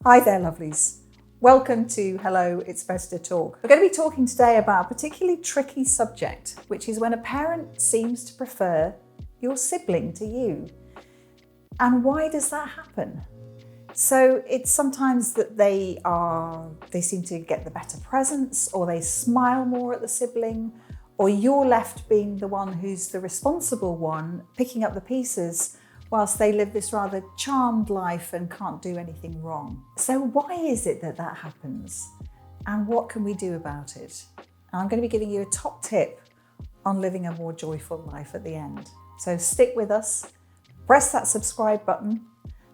Hi there, lovelies. Welcome to Hello, It's Better to Talk. We're going to be talking today about a particularly tricky subject, which is when a parent seems to prefer your sibling to you. And why does that happen? So it's sometimes that they seem to get the better presents, or they smile more at the sibling, or you're left being the one who's the responsible one, picking up the pieces, whilst they live this rather charmed life and can't do anything wrong. So why is it that that happens? And what can we do about it? And I'm going to be giving you a top tip on living a more joyful life at the end. So stick with us, press that subscribe button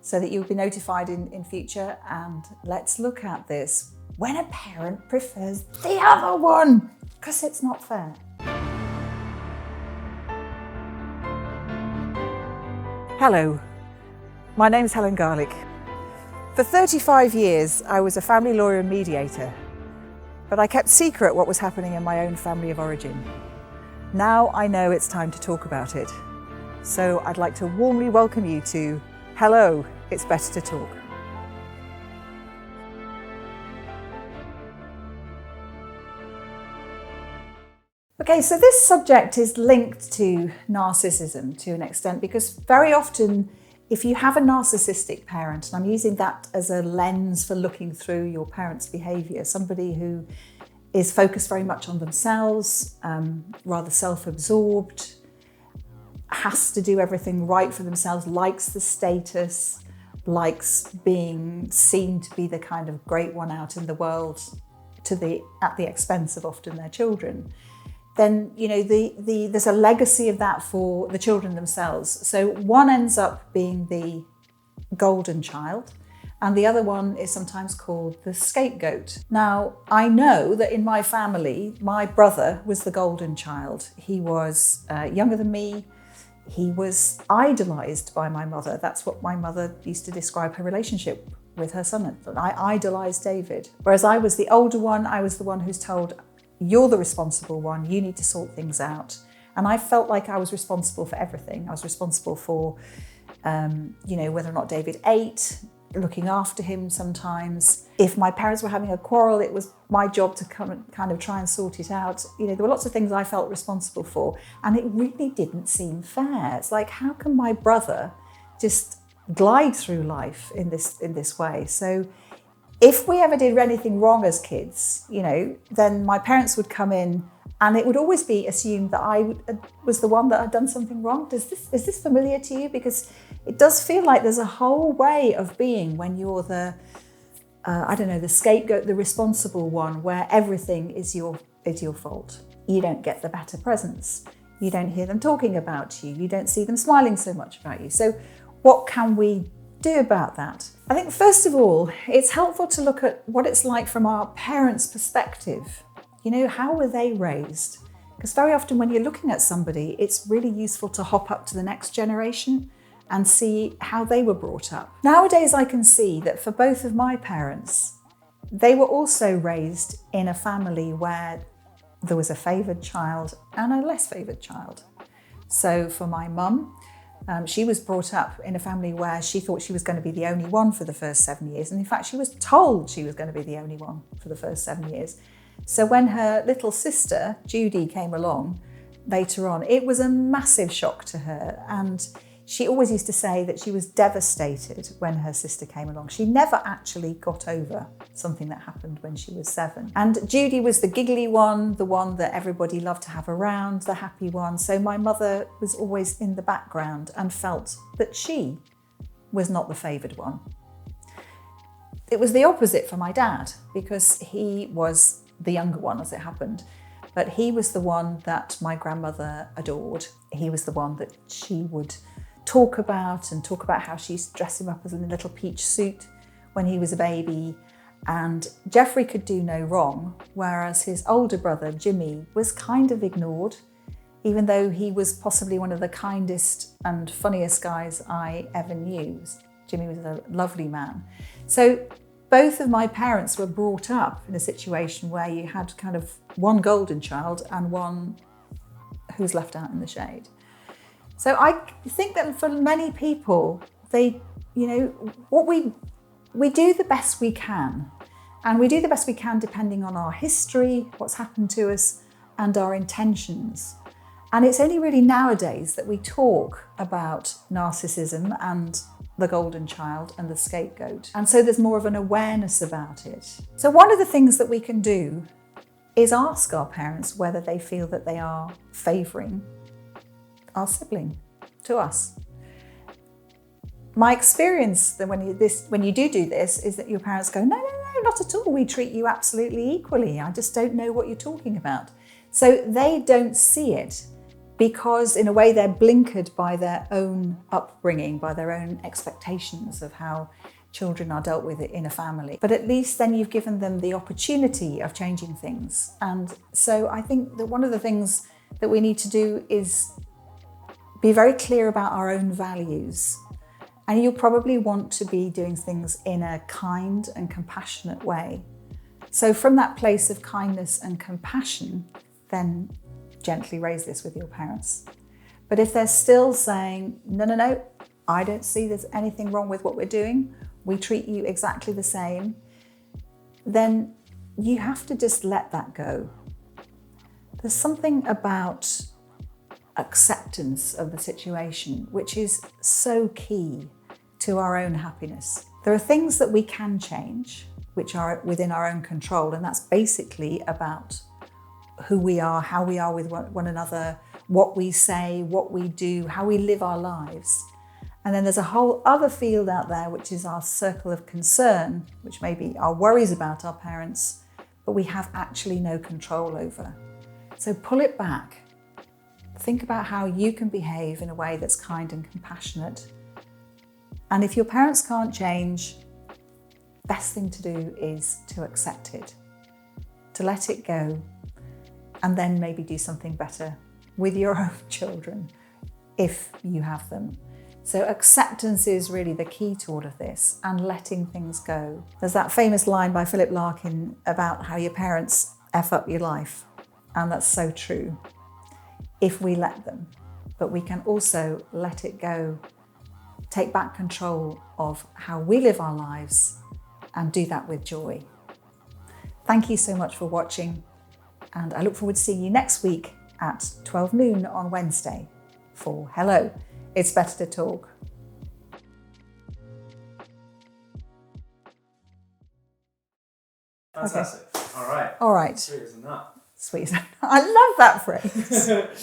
so that you'll be notified in future, and let's look at this when a parent prefers the other one, because it's not fair. Hello, my name's Helen Garlick. For 35 years, I was a family lawyer and mediator, but I kept secret what was happening in my own family of origin. Now I know it's time to talk about it. So I'd like to warmly welcome you to Hello, It's Better to Talk. Okay, so this subject is linked to narcissism to an extent, because very often if you have a narcissistic parent, and I'm using that as a lens for looking through your parent's behaviour, somebody who is focused very much on themselves, rather self-absorbed, has to do everything right for themselves, likes the status, likes being seen to be the kind of great one out in the world at the expense of often their children, then there's a legacy of that for the children themselves. So one ends up being the golden child, and the other one is sometimes called the scapegoat. Now, I know that in my family, my brother was the golden child. He was younger than me. He was idolised by my mother. That's what my mother used to describe her relationship with her son. I idolised David. Whereas I was the older one, I was the one who's told, you're the responsible one, you need to sort things out. And I felt like I was responsible for everything. I was responsible for, whether or not David ate, looking after him sometimes. If my parents were having a quarrel, it was my job to come and kind of try and sort it out. There were lots of things I felt responsible for, and it really didn't seem fair. It's like, how can my brother just glide through life in this way? So if we ever did anything wrong as kids, then my parents would come in, and it would always be assumed that I was the one that had done something wrong. Is this familiar to you? Because it does feel like there's a whole way of being when you're the scapegoat, the responsible one, where everything is your fault. You don't get the better presents. You don't hear them talking about you. You don't see them smiling so much about you. So what can we do about that? I think first of all, it's helpful to look at what it's like from our parents' perspective. How were they raised? Because very often when you're looking at somebody, it's really useful to hop up to the next generation and see how they were brought up. Nowadays, I can see that for both of my parents, they were also raised in a family where there was a favoured child and a less favoured child. So for my mum, she was brought up in a family where she thought she was going to be the only one for the first 7 years. And in fact, she was told she was going to be the only one for the first 7 years. So when her little sister, Judy, came along later on, it was a massive shock to her. And she always used to say that she was devastated when her sister came along. She never actually got over something that happened when she was 7. And Judy was the giggly one, the one that everybody loved to have around, the happy one. So my mother was always in the background and felt that she was not the favoured one. It was the opposite for my dad, because he was the younger one, as it happened. But he was the one that my grandmother adored. He was the one that she would talk about how she used to dress him up as a little peach suit when he was a baby. And Geoffrey could do no wrong, whereas his older brother, Jimmy, was kind of ignored, even though he was possibly one of the kindest and funniest guys I ever knew. Jimmy was a lovely man. So both of my parents were brought up in a situation where you had kind of one golden child and one who was left out in the shade. So I think that for many people, what we we do the best we can. And we do the best we can depending on our history, what's happened to us, and our intentions. And it's only really nowadays that we talk about narcissism and the golden child and the scapegoat. And so there's more of an awareness about it. So one of the things that we can do is ask our parents whether they feel that they are favouring our sibling to us. My experience that when you do this is that your parents go, no, not at all. We treat you absolutely equally. I just don't know what you're talking about. So they don't see it because in a way they're blinkered by their own upbringing, by their own expectations of how children are dealt with in a family. But at least then you've given them the opportunity of changing things. And so I think that one of the things that we need to do is be very clear about our own values. And you'll probably want to be doing things in a kind and compassionate way. So from that place of kindness and compassion, then gently raise this with your parents. But if they're still saying, no, I don't see there's anything wrong with what we're doing, we treat you exactly the same, then you have to just let that go. There's something about acceptance of the situation, which is so key to our own happiness. There are things that we can change, which are within our own control, and that's basically about who we are, how we are with one another, what we say, what we do, how we live our lives. And then there's a whole other field out there, which is our circle of concern, which may be our worries about our parents, but we have actually no control over. So pull it back. Think about how you can behave in a way that's kind and compassionate. And if your parents can't change, best thing to do is to accept it, to let it go, and then maybe do something better with your own children, if you have them. So acceptance is really the key to all of this, and letting things go. There's that famous line by Philip Larkin about how your parents F up your life, and that's so true, if we let them. But we can also let it go, take back control of how we live our lives, and do that with joy. Thank you so much for watching, and I look forward to seeing you next week at 12 noon on Wednesday for Hello, It's Better to Talk. Fantastic. Okay. All right. All right. Sweet as a nut. Sweet as a nut. I love that phrase.